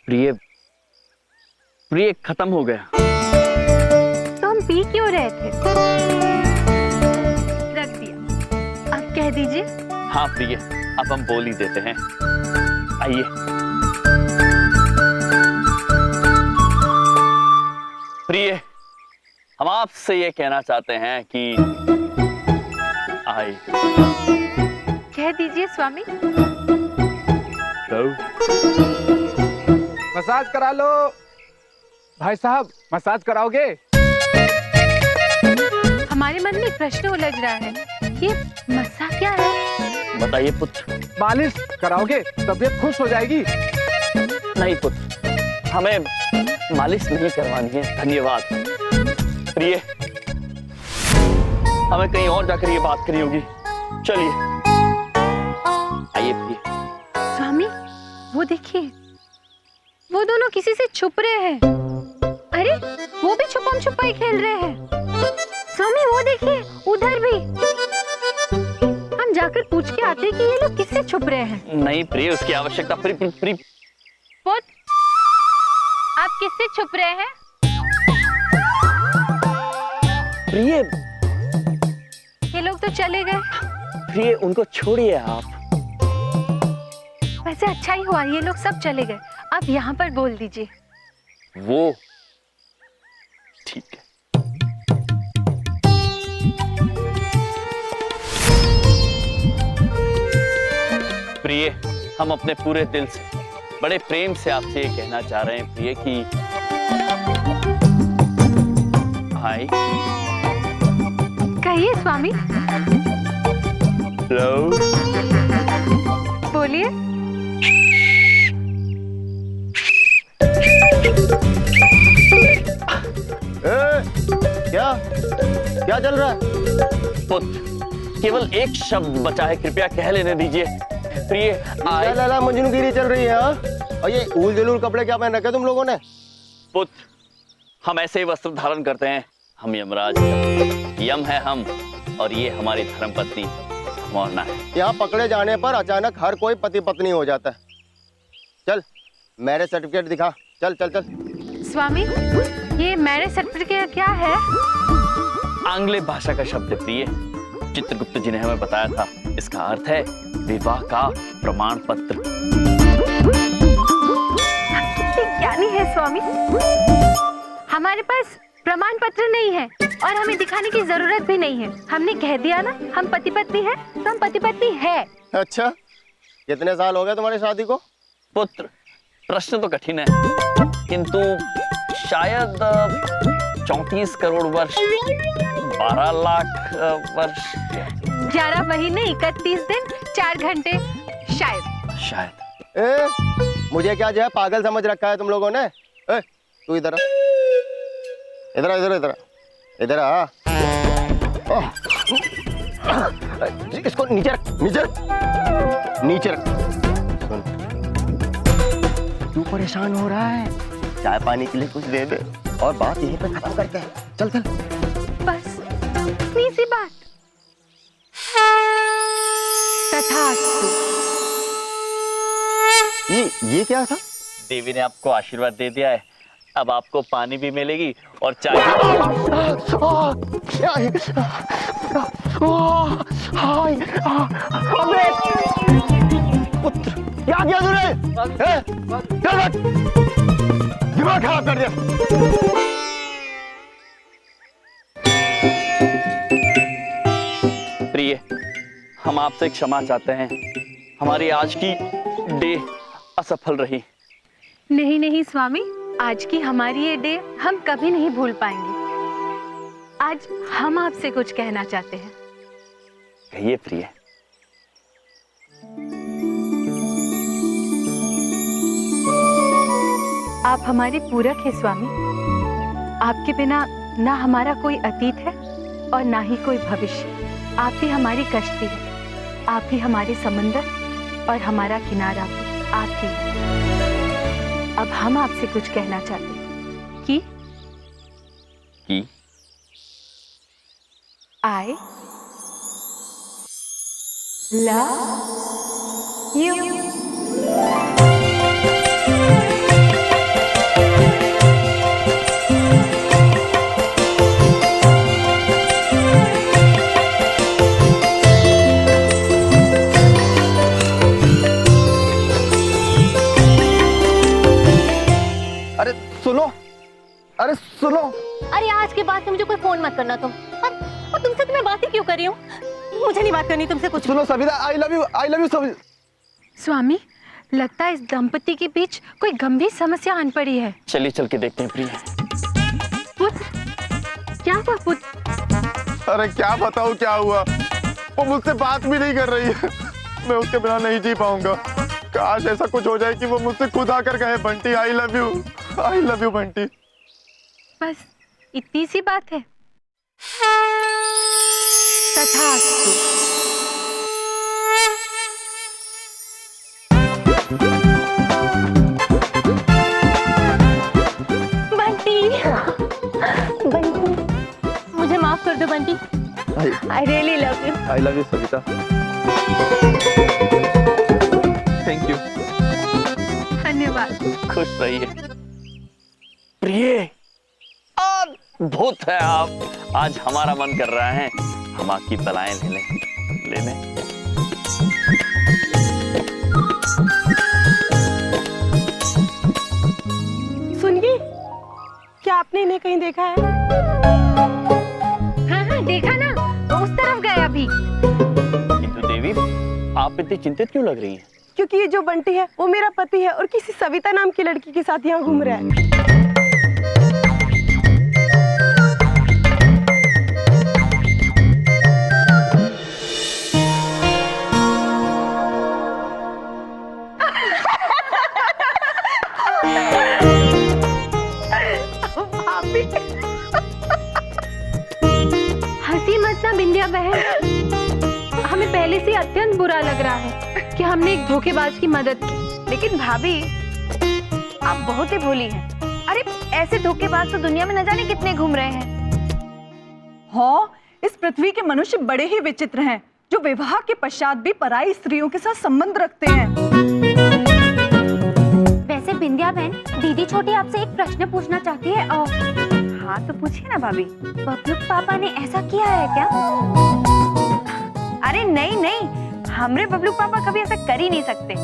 प्रिय प्रिय खत्म हो गया। तो हम पी क्यों रहे थे? रख दिया, अब कह दीजिए। हाँ प्रिय, अब हम बोल ही देते हैं। आइए। प्रिय, हम आपसे ये कहना चाहते हैं कि आइए। कह दीजिए स्वामी। तो मसाज करा लो भाई साहब, मसाज कराओगे? हमारे मन में प्रश्न उलझ रहा है, ये मस्सा क्या है? बताइए पुत्र। मालिश कराओगे? तबीयत खुश हो जाएगी। नहीं पुत्र, हमें मालिश नहीं करवानी है, धन्यवाद। प्रिय, हमें कहीं और जाकर ये बात करनी होगी, चलिए। आइए प्रिय। स्वामी, वो देखिए, वो दोनों किसी से छुप रहे हैं। अरे, वो भी छुपम छुपाई खेल रहे हैं। स्वामी, वो देखिए, उधर भी। हम जाकर पूछ के आते हैं कि ये लोग किससे छुप रहे हैं। नहीं प्रिय, उसकी आवश्यकता प्रिय। पुत्र, आप किससे छुप रहे हैं? प्रिय, ये लोग तो चले गए। प्रिय, उनको छोड़िए आप। वैसे अच्छा ही हुआ, ये लोग सब चले गए। आप यहाँ पर बोल दीजिए। वो ठीक है। प्रिय, हम अपने पूरे दिल से, बड़े प्रेम से आपसे ये कहना चाह रहे हैं प्रिय कि हाय। कहिए स्वामी। हेलो। बोलिए। क्या चल रहा है? पुत्र, केवल एक शब्द बचा है, कृपया कह लेने दीजिए। प्रिय, लाला मजनूगिरी चल रही है। हाँ? और ये ऊल जलूल कपड़े क्या पहन रखे तुम लोगों ने? पुत्र, हम ऐसे ही वस्त्र धारण करते हैं। हम यमराज, यम है हम, और ये हमारी धर्मपत्नी मोहना है। यहाँ पकड़े जाने पर अचानक हर कोई पति पत्नी हो जाता है। चल, मैरिज सर्टिफिकेट दिखा। चल चल चल। स्वामी, ये मैरिज सर्टिफिकेट क्या है? आंग्ल भाषा का शब्द है प्रिय। चित्रगुप्त जी ने हमें बताया था, इसका अर्थ है विवाह का प्रमाण पत्र। ज्ञानी है स्वामी। हमारे पास प्रमाण पत्र नहीं है और हमें दिखाने की जरूरत भी नहीं है। हमने कह दिया ना, हम पति पत्नी हैं, तो हम पति पत्नी है। अच्छा, कितने साल हो गए तुम्हारी शादी को? पुत्र, प्रश्न तो कठिन है, किंतु शायद 34 करोड़ वर्ष, 12 लाख वर्ष, 11 महीने 31 दिन 4 घंटे, शायद। मुझे क्या जो है पागल समझ रखा है तुम लोगों ने? तू इधर इधर इधर इधर इधर आ। इसको नीचे रख, नीचे रख, नीचे रख। सुन, तू परेशान हो रहा है, चाय पानी के लिए कुछ दे दे और बात यहीं पे खत्म करते हैं। चल चल। बस इतनी सी बात। तथास्तु। ये क्या था? देवी ने आपको आशीर्वाद दे दिया है, अब आपको पानी भी मिलेगी और चाय भी। पुत्र, क्या किया तूने? दिमाग खराब कर दिया। प्रिय, हम आपसे क्षमा चाहते हैं, हमारी आज की डे असफल रही। नहीं नहीं स्वामी, आज की हमारी ये डे हम कभी नहीं भूल पाएंगे। आज हम आपसे कुछ कहना चाहते हैं। कहिए प्रिय। आप हमारे पूरक हैं स्वामी। आपके बिना ना हमारा कोई अतीत है और ना ही कोई भविष्य। आप ही हमारी कश्ती है, आप ही हमारे समंदर और हमारा किनारा भी आप ही। अब हम आपसे कुछ कहना चाहते हैं कि I love you। सुनो, अरे सुनो। अरे आज के बाद से मुझे कोई फोन मत करना तुम। और तुमसे तो मैं बात ही क्यों कर रही हूँ? मुझे नहीं बात करनी तुमसे कुछ। सुनो Savita, I love you Savita. स्वामी, लगता है इस दंपति के बीच कोई गंभीर समस्या आन पड़ी है। चलिए चल के देखते हैं प्रिया। पुत्र, क्या हुआ पुत्र? अरे क्या बताऊँ क्या हुआ, वो मुझसे बात भी नहीं कर रही है। मैं उसके बिना नहीं जी पाऊंगा। काश ऐसा कुछ हो जाए कि वो मुझसे खुद आकर कहे बंटी आई लव यू बंटी। बस इतनी सी बात है। तथास्तु। बंटी, बंटी, मुझे माफ कर दो Bunty. I really love you. I love you Savita. Thank you. धन्यवाद। खुश रहिए। प्रिय, अद्भुत है आप। आज हमारा मन कर रहा है हम आपकी बलाएं ले लें। सुनिए, क्या आपने इन्हें कहीं देखा है? हाँ देखा ना, उस तरफ गए अभी। किंतु देवी, आप इतनी चिंतित क्यों लग रही हैं? क्योंकि ये जो बंटी है वो मेरा पति है और किसी सविता नाम की लड़की के साथ यहाँ घूम रहा है। हंसी मत ना बिंदिया बहन, हमें पहले से अत्यंत बुरा लग रहा है कि हमने एक धोखेबाज की मदद की। लेकिन भाभी, आप बहुत ही भोली हैं। अरे ऐसे धोखेबाज तो दुनिया में न जाने कितने घूम रहे हैं। हाँ, इस पृथ्वी के मनुष्य बड़े ही विचित्र हैं, जो विवाह के पश्चात भी पराई स्त्रियों के साथ संबंध रखते हैं। वैसे बिंदिया बहन, दीदी छोटी आपसे एक प्रश्न पूछना चाहती है। हाँ तो पूछिए ना भाभी। बबलू पापा ने ऐसा किया है क्या? अरे नहीं नहीं, हमरे बबलू पापा कभी ऐसा कर ही नहीं सकते।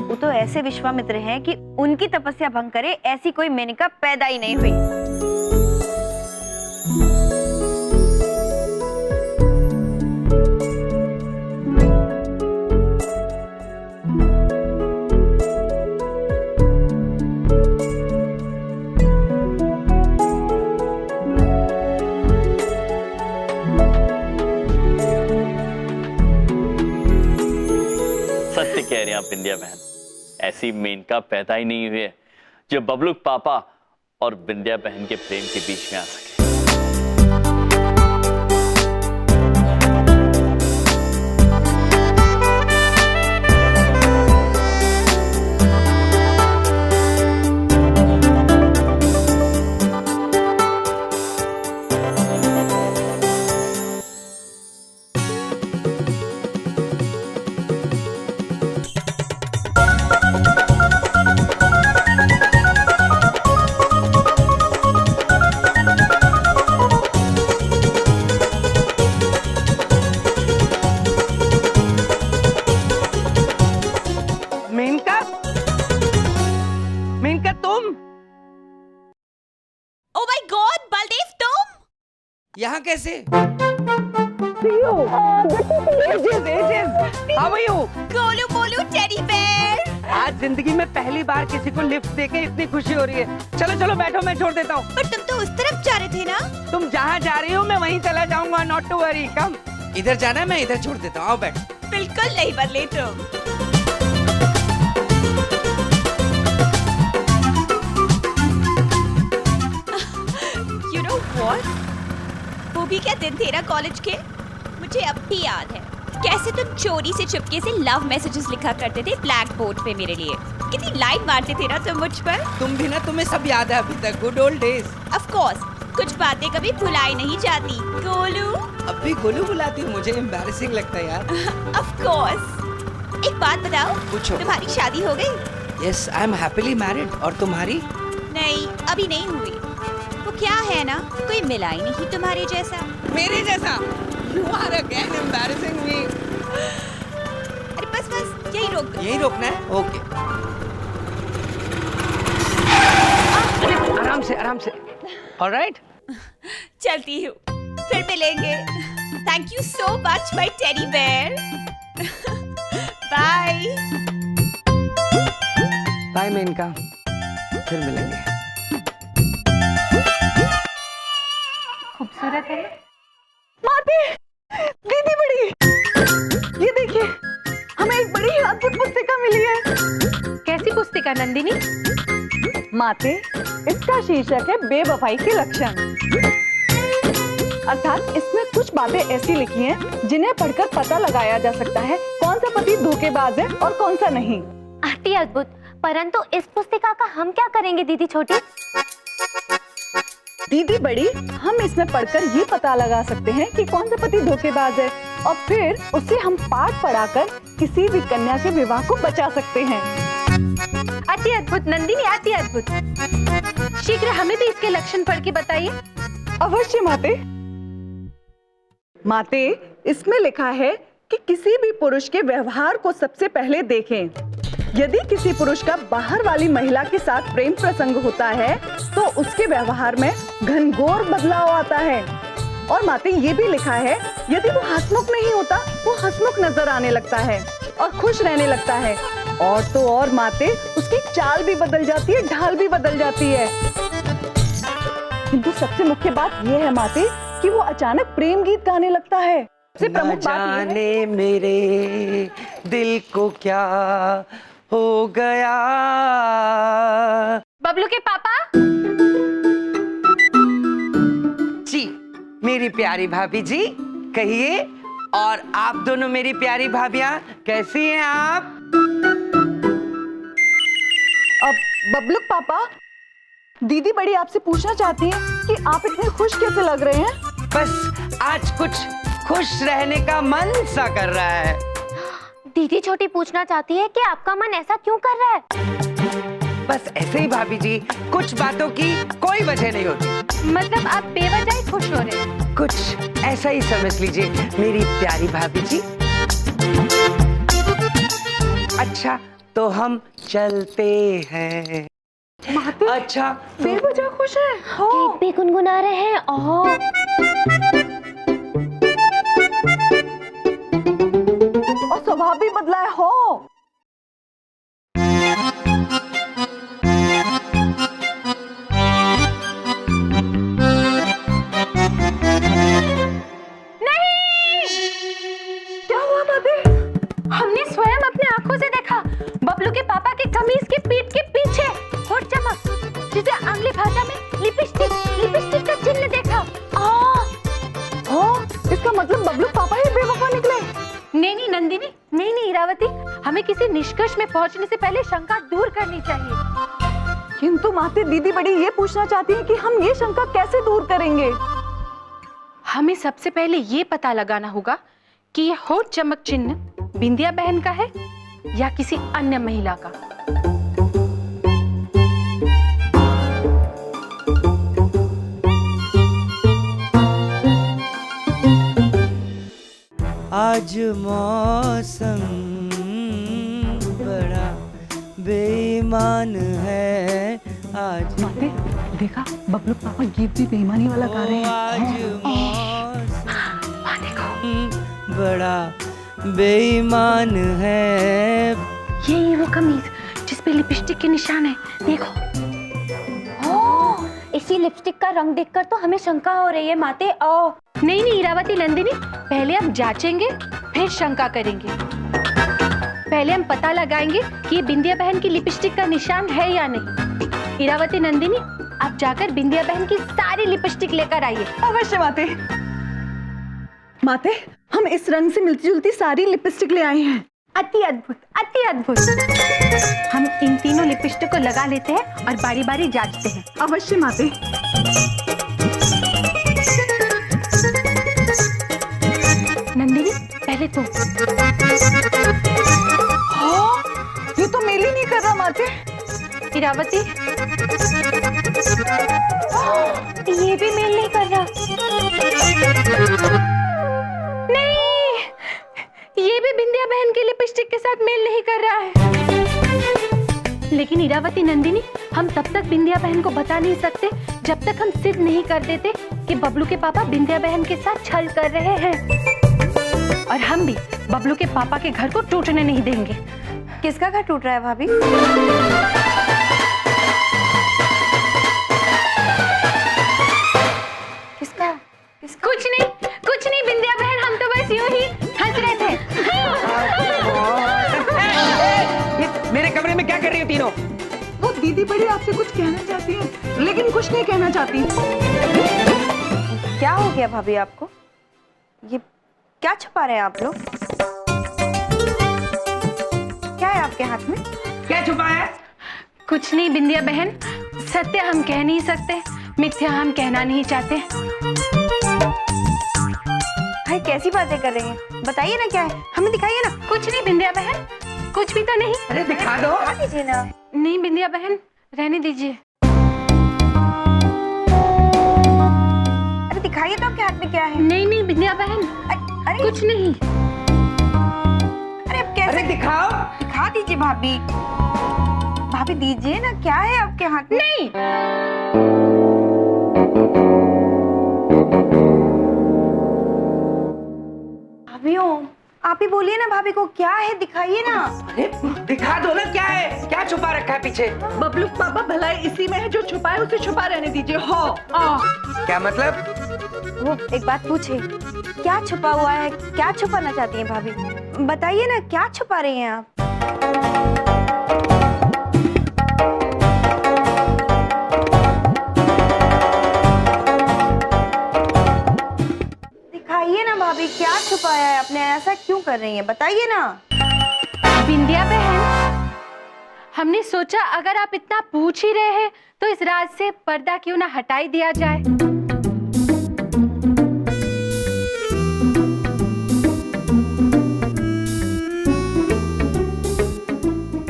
वो तो ऐसे विश्वामित्र हैं कि उनकी तपस्या भंग करे ऐसी कोई मेनका पैदा ही नहीं हुई। सत्य कह रही हैं आप बिंदिया बहन, ऐसी मेनका पैदा ही नहीं हुई है जो बबलू पापा और बिंदिया बहन के प्रेम के बीच में आ सके। मेनका तुम? ओ माय गॉड, बलदेव तुम? यहाँ कैसे? How are you? Golu Molu teddy bear. आज जिंदगी में पहली बार किसी को लिफ्ट देके इतनी खुशी हो रही है। चलो चलो बैठो, मैं छोड़ देता हूँ। पर तुम तो उस तरफ जा रहे थे ना? तुम जहाँ जा रही हो मैं वहीं चला जाऊंगा, नॉट टू वरी। कम। इधर जाना है, मैं इधर छोड़ देता हूँ, आओ बैठो। बिल्कुल नहीं बदले तुम। You know what? वो भी क्या दिन थे ना कॉलेज के, मुझे अब भी याद है कैसे तुम चोरी से चुपके से लव मैसेजेस लिखा करते थे ब्लैक बोर्ड पे मेरे लिए। कितनी लाइन मारते थे ना तुम मुझ पर। तुम भी ना, तुम्हें सब याद है अभी तक, good old days. Of course, कुछ बातें कभी भुलाई नहीं जाती। गोलू। अब भी गोलू बुलाती हूँ, मुझे एम्बैरेसिंग लगता है यार। Of course। एक बात बताओ, पूछो। तुम्हारी शादी हो गई? Yes, I am happily married। और तुम्हारी? नहीं, अभी नहीं हुई। वो क्या है ना, कोई मिला ही नहीं तुम्हारे जैसा। मेरे जैसा? You are again embarrassing me। अरे बस बस, यही रोक दो। यही रोकना है? ओके। आराम से ऑलराइट। चलती हूँ, फिर मिलेंगे। Thank you so much my teddy bear. Bye. Bye Menka, फिर मिलेंगे। खूबसूरत है। माते, दीदी बड़ी, ये देखिए, हमें एक बड़ी ही अद्भुत पुस्तिका मिली है। कैसी पुस्तिका नंदिनी? माते, इसका शीर्षक है बेवफाई के लक्षण। अर्थात इसमें कुछ बातें ऐसी लिखी हैं जिन्हें पढ़कर पता लगाया जा सकता है कौन सा पति धोखेबाज है और कौन सा नहीं। अति अद्भुत। परंतु इस पुस्तिका का हम क्या करेंगे दीदी छोटी? दीदी बड़ी, हम इसमें पढ़कर ये पता लगा सकते हैं कि कौन सा पति धोखेबाज है और फिर उसे हम पाठ पढ़ाकर किसी भी कन्या के विवाह को बचा सकते हैं। अति अद्भुत नंदिनी, अति अद्भुत। शीघ्र हमें भी इसके लक्षण पढ़ के बताइए। अवश्य माते। माते, इसमें लिखा है कि किसी भी पुरुष के व्यवहार को सबसे पहले देखें। यदि किसी पुरुष का बाहर वाली महिला के साथ प्रेम प्रसंग होता है तो उसके व्यवहार में घनघोर बदलाव आता है। और माते, ये भी लिखा है यदि वो हंसमुख नहीं होता, वो हंसमुख नजर आने लगता है और खुश रहने लगता है। और तो और माते, उसकी चाल भी बदल जाती है, ढाल भी बदल जाती है। किंतु सबसे मुख्य बात यह है माते कि वो अचानक प्रेम गीत गाने लगता है। सबसे प्रमुख बात यह है, जाने मेरे दिल को क्या हो गया। बबलू के पापा। जी मेरी प्यारी भाभी जी, कहिए। और आप दोनों मेरी प्यारी भाभियां, कैसी हैं आप? अब बबलू पापा, दीदी बड़ी आपसे पूछना चाहती है कि आप इतने खुश कैसे लग रहे हैं? बस आज कुछ खुश रहने का मन सा कर रहा है। दीदी छोटी पूछना चाहती है कि आपका मन ऐसा क्यों कर रहा है? बस ऐसे ही भाभी जी, कुछ बातों की कोई वजह नहीं होती। मतलब आप बेवजह ही खुश हो रहे हैं? कुछ ऐसा ही समझ लीजिए मेरी प्यारी भाभी जी। अच्छा तो हम चलते हैं। अच्छा बेवजह खुश है। गीत भी गुनगुना रहे हैं। और स्वभाव भी बदला है। हो हमने स्वयं अपने आंखों से देखा बबलू के पापा के कमीज के पीठ के पीछे होठ चमक, जिसे आंग्ली भाषा में लिपस्टिक का चिन्ह देखा। इसका मतलब बबलू पापा ही बेवफा निकले। नहीं नंदिनी, नहीं इरावती, हमें किसी निष्कर्ष में पहुंचने से पहले शंका दूर करनी चाहिए। किंतु माते, दीदी बड़ी ये पूछना चाहती है कि हम ये शंका कैसे दूर करेंगे? हमें सबसे पहले ये पता लगाना होगा कि ये होठ चमक चिन्ह बिंदिया बहन का है या किसी अन्य महिला का। आज मौसम बड़ा बेईमान है। आज माते, देखा बबलू पापा गीत भी बेईमानी वाला गा रहे हैं। आज मौसम बड़ा बेईमान है। ये वो कमीज जिस पे लिपस्टिक के निशान है, देखो। इसी लिपस्टिक का रंग देखकर तो हमें शंका हो रही है माते। नहीं इरावती नंदिनी, पहले हम जांचेंगे फिर शंका करेंगे। पहले हम पता लगाएंगे कि ये बिंदिया बहन की लिपस्टिक का निशान है या नहीं। इरावती नंदिनी, आप जाकर बिंदिया बहन की सारी लिपस्टिक लेकर आइए। अवश्य माते। माते, हम इस रंग से मिलती जुलती सारी लिपस्टिक ले आए हैं। अति अद्भुत, अति अद्भुत। हम इन तीनों लिपस्टिक को लगा लेते हैं और बारी बारी जांचते हैं। अवश्य माते। नंदिनी, पहले तुम। ये तो मेल ही नहीं कर रहा माते। इरावती, ये भी मेल नहीं कर रहा। नहीं, ये भी बिंदिया बहन की लिपस्टिक के साथ मेल नहीं कर रहा है। लेकिन इरावती नंदिनी, हम तब तक बिंदिया बहन को बता नहीं सकते जब तक हम सिद्ध नहीं कर देते कि बबलू के पापा बिंदिया बहन के साथ छल कर रहे हैं। और हम भी बबलू के पापा के घर को टूटने नहीं देंगे। किसका घर टूट रहा है भाभी? किसका? कुछ नहीं बिंदिया बहन, हम तो बस यूं ही हंस रहे थे। ये मेरे कमरे में क्या कर रही हो तीनों? वो दीदी बड़ी आपसे कुछ कहना चाहती है, लेकिन कुछ नहीं कहना चाहती। क्या हो गया भाभी आपको? ये क्या छुपा रहे हैं आप लोग? क्या है आपके हाथ में? क्या छुपा है? कुछ नहीं बिंदिया बहन, सत्य हम कह नहीं सकते, मिथ्या हम कहना नहीं चाहते। भाई कैसी बातें कर रही हैं? बताइए ना क्या है, हमें दिखाइए ना। कुछ नहीं बिंदिया बहन, कुछ भी तो नहीं। अरे दिखा दो। दिखा दीजिए ना। नहीं बिंदिया बहन, रहने दीजिए। अरे दिखाइए तो आपके हाथ में क्या है। नहीं बिंदिया बहन, अरे कुछ नहीं। अरे अब कैसे? अरे दिखाओ। दिखा दीजिए भाभी। भाभी दीजिए ना, क्या है आपके हाथ में? नहीं। भाभीओ, आप ही बोलिए ना भाभी को, क्या है दिखाइए ना। अरे दिखा दो ना, क्या है? क्या छुपा रखा है पीछे? बबलू पापा भलाई इसी में है, जो छुपा है उसे छुपा रहने दीजिए। हो क्या मतलब? वो एक बात पूछे, क्या छुपा हुआ है? क्या छुपाना चाहती हैं भाभी? बताइए ना, क्या छुपा रही हैं आप? दिखाइए ना भाभी, क्या छुपाया है आपने? ऐसा क्यों कर रही हैं? बताइए ना। बिंदिया बहन, हमने सोचा अगर आप इतना पूछ ही रहे हैं तो इस राज से पर्दा क्यों ना हटाई दिया जाए।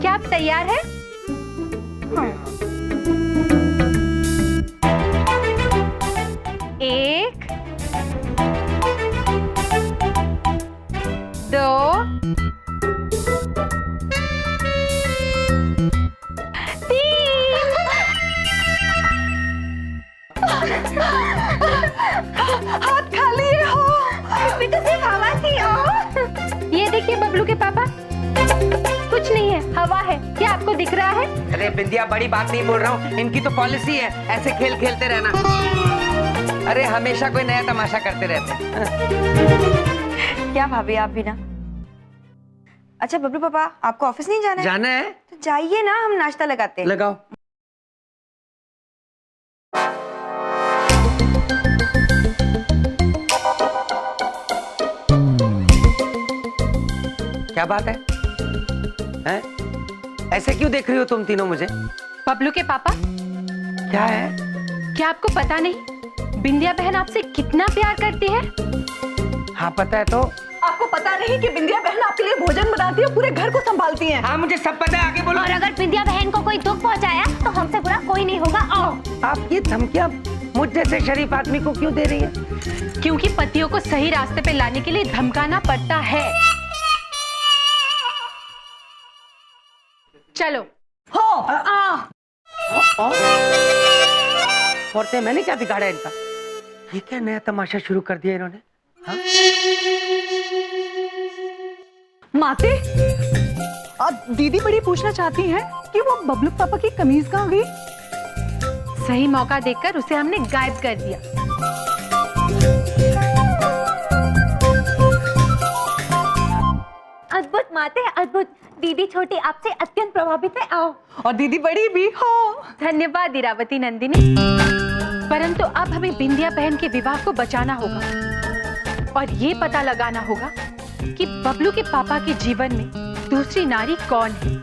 क्या आप तैयार हैं? हाँ। 1 2 हाथ खाली हो। अभी तो सिर्फ हवा थी। ये देखिए बबलू के पापा, कुछ नहीं है, हवा है। क्या आपको दिख रहा है? अरे बिंदिया, बड़ी बात नहीं बोल रहा हूँ, इनकी तो पॉलिसी है ऐसे खेल खेलते रहना। अरे हमेशा कोई नया तमाशा करते रहते हैं। क्या भाभी आप भी ना। अच्छा बबलू पापा, आपको ऑफिस नहीं जाना है? जाना है तो जाइए ना, हम नाश्ता लगाते हैं। लगाओ। क्या बात है? हैं? ऐसे क्यों देख रही हो तुम तीनों मुझे? बबलू के पापा, क्या है? क्या आपको पता नहीं बिंदिया बहन आपसे कितना प्यार करती है? हाँ पता है। तो आपको पता नहीं कि बिंदिया बहन आपके लिए भोजन बनाती है, पूरे घर को संभालती है। हाँ मुझे सब पता है, आगे बोलो। और अगर बिंदिया बहन को कोई दुख पहुंचाया तो हमसे बुरा कोई नहीं होगा। आओ। आप ये धमकियां मुझ जैसे शरीफ आदमी को क्यों दे रही है? क्योंकि पतियों को सही रास्ते पे लाने के लिए धमकाना पड़ता है। चलो। औरतें, मैंने क्या बिगाड़ा इनका? ये क्या नया तमाशा शुरू कर दिया इन्होंने? हाँ? माते, दीदी बड़ी पूछना चाहती हैं कि वो बबलू पापा की कमीज कहाँ गई? सही मौका देखकर उसे हमने गायब कर दिया। अद्भुत माते, अद्भुत। दीदी छोटी आपसे अत्यंत प्रभावित है। आओ। और दीदी बड़ी भी हो। धन्यवाद इरावती नंदिनी, परंतु अब हमें बिंदिया बहन के विवाह को बचाना होगा और ये पता लगाना होगा कि बबलू के पापा के जीवन में दूसरी नारी कौन है।